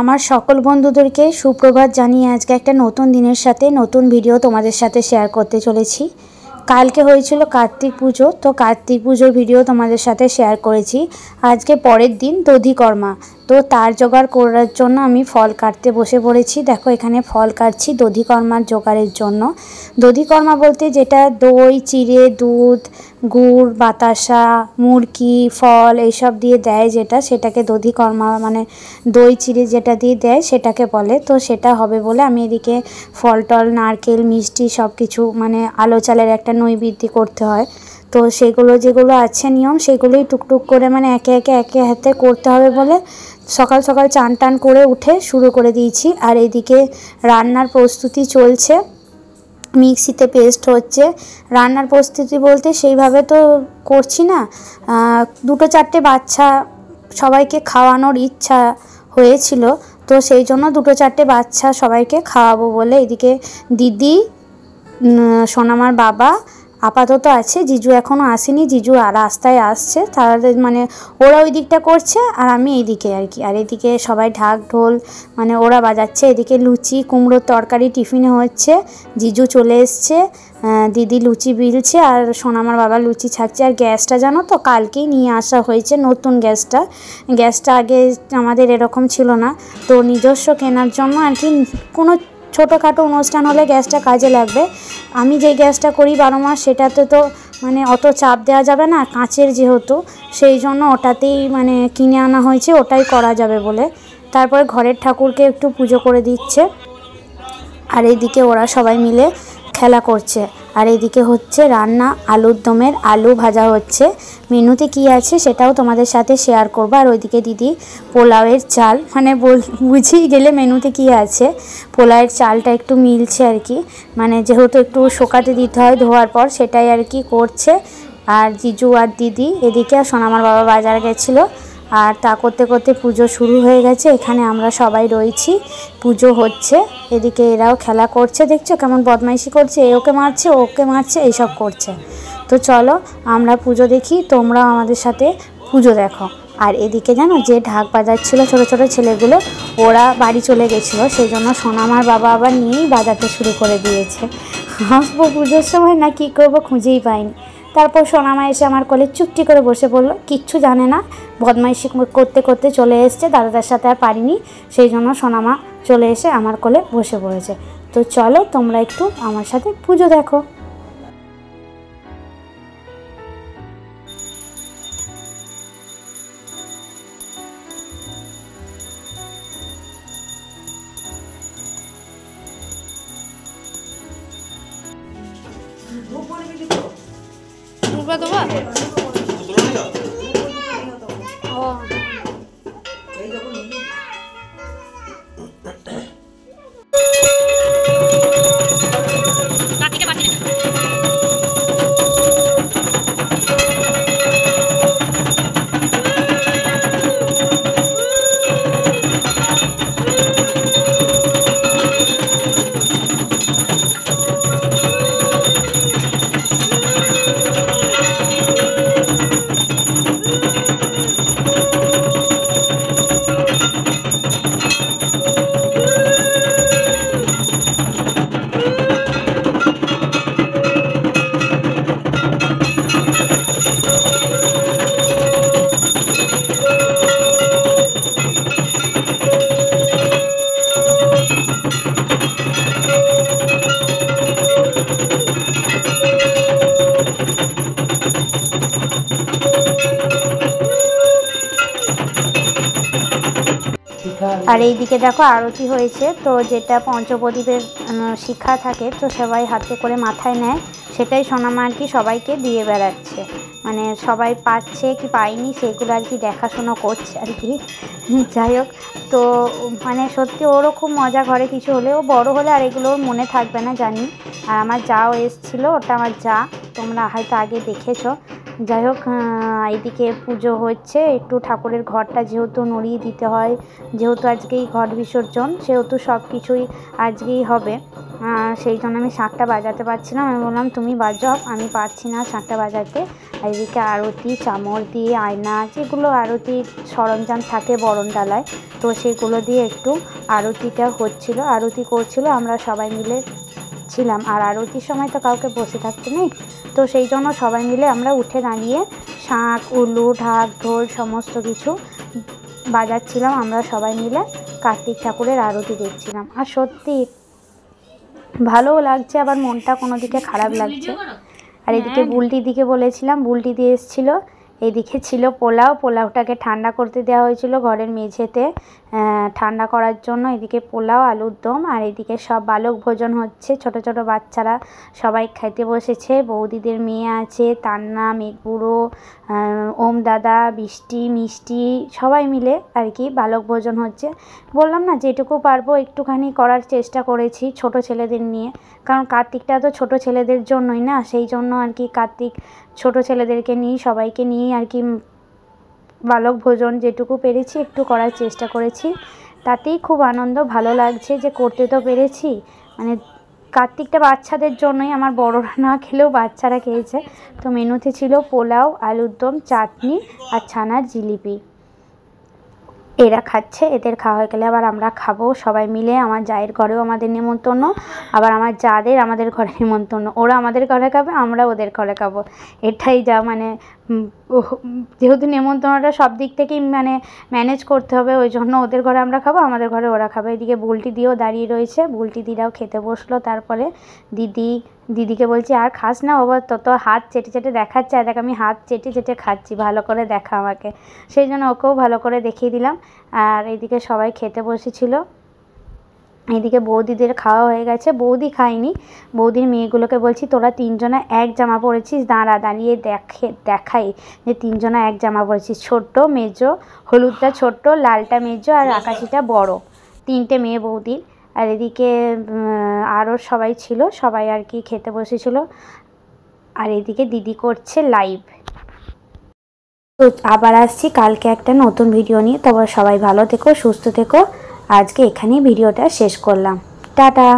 আমার সকল বন্ধুদেরকে সুপ্রভাত জানিয়ে আজকে একটা নতুন দিনের সাথে নতুন ভিডিও তোমাদের সাথে শেয়ার করতে চলেছি। কালকে হয়েছিল কার্তিক পুজো, তো কার্তিক পুজোর ভিডিও তোমাদের সাথে শেয়ার করেছি। আজকে পরের দিন দধিকর্মা, তো তার জোগাড় করার জন্য আমি ফল কাটতে বসে পড়েছি। দেখো এখানে ফল কাটছি দধিকর্মার জোগাড়ের জন্য। দধিকর্মা বলতে যেটা দই চিড়ে দুধ গুড় বাতাসা মুরকি ফল এইসব দিয়ে দেয় যেটা, সেটাকে দধিকর্মা মানে দই চিড়ে যেটা দিয়ে দেয় সেটাকে বলে। তো সেটা হবে বলে আমি এদিকে ফল টল নারকেল মিষ্টি সব কিছু মানে আলো চালের একটা নৈবেদ্য করতে হয়, তো সেগুলো যেগুলো আছে নিয়ম সেগুলোই টুকটুক করে মানে একে হাতে করতে হবে বলে সকাল সকাল চান টান করে উঠে শুরু করে দিয়েছি। আর এদিকে রান্নার প্রস্তুতি চলছে, মিক্সিতে পেস্ট হচ্ছে। রান্নার প্রস্তুতি বলতে সেইভাবে তো করছি না, দুটো চারটে বাচ্চা সবাইকে খাওয়ানোর ইচ্ছা হয়েছিল, তো সেই জন্য দুটো চারটে বাচ্চা সবাইকে খাওয়াবো বলে এদিকে দিদি সোনামার বাবা আপাতত আছে, জিজু এখনও আসেনি, জিজু রাস্তায় আসছে, তাদের মানে ওরা ওই দিকটা করছে আর আমি এইদিকে আর কি। আর এদিকে সবাই ঢাক ঢোল মানে ওরা বাজাচ্ছে, এদিকে লুচি কুমড়োর তরকারি টিফিনে হচ্ছে, জিজু চলে এসছে, দিদি লুচি বিলছে আর সোনামার বাবা লুচি ছাড়ছে। আর গ্যাসটা জানো তো কালকেই নিয়ে আসা হয়েছে নতুন গ্যাসটা আগে আমাদের এরকম ছিল না, তো নিজস্ব কেনার জন্য আর কি কোনো ছোটোখাটো অনুষ্ঠান হলে গ্যাসটা কাজে লাগবে। আমি যে গ্যাসটা করি 12 মাস সেটাতে তো মানে অত চাপ দেওয়া যাবে না, কাঁচের যেহেতু, সেই জন্য ওটাতেই মানে কিনে আনা হয়েছে, ওটাই করা যাবে বলে। তারপরে ঘরের ঠাকুরকে একটু পুজো করে দিচ্ছে আর এইদিকে ওরা সবাই মিলে খেলা করছে। আর এদিকে হচ্ছে রান্না আলুর দমের আলু ভাজা হচ্ছে, মেনুতে কি আছে সেটাও তোমাদের সাথে শেয়ার করবো। আর ওইদিকে দিদি পোলাওয়ের চাল মানে বুঝেই গেলে মেনুতে কি আছে, পোলাওয়ের চালটা একটু মিলছে আর কি, মানে যেহেতু একটু শোকাতে দিতে হয় ধোয়ার পর সেটাই আর কি করছে। আর জিজু আর দিদি এদিকে আর সোনামার বাবা বাজার গেছিলো, আর তা করতে করতে পুজো শুরু হয়ে গেছে। এখানে আমরা সবাই রয়েছি, পুজো হচ্ছে, এদিকে এরাও খেলা করছে, দেখছো কেমন বদমাইশি করছে, ওকে মারছে এইসব করছে। তো চলো আমরা পুজো দেখি, তোমরাও আমাদের সাথে পুজো দেখো। আর এদিকে জানো যে ঢাক বাজাচ্ছিল ছোটো ছোটো ছেলেগুলো, ওরা বাড়ি চলে গেছিলো, সেই জন্য সোনামার বাবা আবার নিয়েই বাজাতে শুরু করে দিয়েছে। হাসবো পুজোর সময় না কী করবো খুঁজেই পাইনি। তারপর সোনামা এসে আমার কোলে চুপটি করে বসে পড়লো, কিচ্ছু জানে না, বদমাইশি করতে করতে চলে এসছে, দাদাদের সাথে আর পারিনি, সেই জন্য সোনামা চলে এসে আমার কোলে বসে পড়েছে। তো চলো তোমরা একটু আমার সাথে পুজো দেখো। আর এইদিকে দেখো আরতি হয়েছে, তো যেটা পঞ্চপ্রদীপের শিখা থাকে তো সবাই হাতে করে মাথায় নেয়, সেটাই সোনামা আর কি সবাইকে দিয়ে বেড়াচ্ছে, মানে সবাই পাচ্ছে কি পায়নি সেগুলো আর কি দেখাশোনা করছে আর কি। যাই হোক, তো মানে সত্যি ওরও খুব মজা, ঘরে কিছু হলে ও বড় হলে আর এগুলো ওর মনে থাকবে না জানি। আর আমার যাও এসছিল, ওটা আমার যা, তোমরা হয়তো আগে দেখেছো। যাই হোক, এইদিকে পুজো হচ্ছে, একটু ঠাকুরের ঘরটা যেহেতু নড়িয়ে দিতে হয়, যেহেতু আজকেই ঘট বিসর্জন, সেহেতু সব কিছুই আজকেই হবে। সেই জন্য আমি শাঁখটা বাজাতে পারছিলাম। আমি বললাম তুমি বাজাও, আমি পারছি না শাঁখটা বাজাতে। এদিকে আরতি, চামর দিয়ে, আয়না, যেগুলো আরতির সরঞ্জাম থাকে বরণ ডালায়, তো সেগুলো দিয়ে একটু আরতিটা হচ্ছিল, আরতি করছিল, আমরা সবাই মিলে ছিলাম। আর আরতির সময় তো কাউকে বসে থাকতে নেই, তো সেই জন্য সবাই মিলে আমরা উঠে দাঁড়িয়ে শাঁখ, উলু, ঢাক, ঢোল সমস্ত কিছু বাজাচ্ছিলাম। আমরা সবাই মিলে কার্তিক ঠাকুরের আরতি দেখছিলাম। আর সত্যি ভালোও লাগছে, আবার মনটা কোনো দিকে খারাপ লাগছে। আর এদিকে বুলটির দিকে বলেছিলাম, বুলটি দিয়ে এসেছিলো। এদিকে ছিল পোলাও, পোলাওটাকে ঠান্ডা করতে দেওয়া হয়েছিল ঘরের মেঝেতে ঠান্ডা করার জন্য। এদিকে পোলাও, আলুর দম, আর এদিকে সব বালক ভোজন হচ্ছে, ছোট ছোট বাচ্চারা সবাই খাইতে বসেছে। বৌদিদের মেয়ে আছে, তান্না, মেঘবুড়ো, ওম দাদা, বৃষ্টি, মিষ্টি, সবাই মিলে আর কি বালক ভোজন হচ্ছে। বললাম না, যেটুকু পারবো একটুখানি করার চেষ্টা করেছি ছোট ছেলেদের নিয়ে, কারণ কার্তিকটা তো ছোট ছেলেদের জন্যই না, সেই জন্য আর কি কার্তিক ছোট ছেলেদেরকে নিয়ে, সবাইকে নিয়ে আর কি বালক ভোজন যেটুকু পেরেছি একটু করার চেষ্টা করেছি। তাতেই খুব আনন্দ, ভালো লাগছে যে করতে তো পেরেছি। মানে কার্তিকটা বাচ্চাদের জন্যই, আমার বড়রা না খেলেও বাচ্চারা খেয়েছে। তো মেনুতে ছিল পোলাও, আলুর দম, চাটনি আর ছানার জিলিপি। এরা খাচ্ছে, এদের খাওয়া হয়ে গেলে আবার আমরা খাবো সবাই মিলে। আমার জায়ের ঘরেও আমাদের নেমন্তন্ন, আবার আমার যাদের আমাদের ঘরে নেমন্তন্ন। ওরা আমাদের ঘরে খাবে, আমরা ওদের ঘরে খাবো। এটাই যা, মানে যেহেতু নেমন্তন্নটা সব দিক থেকেই মানে ম্যানেজ করতে হবে, ওই জন্য ওদের ঘরে আমরা খাবো, আমাদের ঘরে ওরা খাবে। এদিকে বুলটি দিয়েও দাঁড়িয়ে রয়েছে, বুলটি দিদাও খেতে বসলো। তারপরে দিদিকে বলছি আর খাস না বাবা, তত হাত চেটে চেটে দেখাচ্ছে, আর দেখ আমি হাত চেটে চেটে খাচ্ছি, ভালো করে দেখা আমাকে। সেই জন্য ওকেও ভালো করে দেখিয়ে দিলাম। আর এদিকে সবাই খেতে বসেছিল। এদিকে বৌদিদের খাওয়া হয়ে গেছে, বৌদি খায়নি। বৌদির মেয়েগুলোকে বলছি তোরা তিনজনা এক জামা পরেছিস, দাঁড়িয়ে দেখাই যে তিনজনা এক জামা পরেছিস। ছোট্ট মেজো, হলুদটা ছোট্ট, লালটা মেজো, আর আকাশিটা বড়, তিনটে মেয়ে বৌদির। আর এদিকে আরও সবাই ছিল, সবাই আর কি খেতে বসেছিল। আর এদিকে দিদি করছে লাইভ। তো আবার আসছি কালকে একটা নতুন ভিডিও নিয়ে। তবে সবাই ভালো থেকো, সুস্থ থেকো। আজকে এখানেই ভিডিওটা শেষ করলাম। টাটা।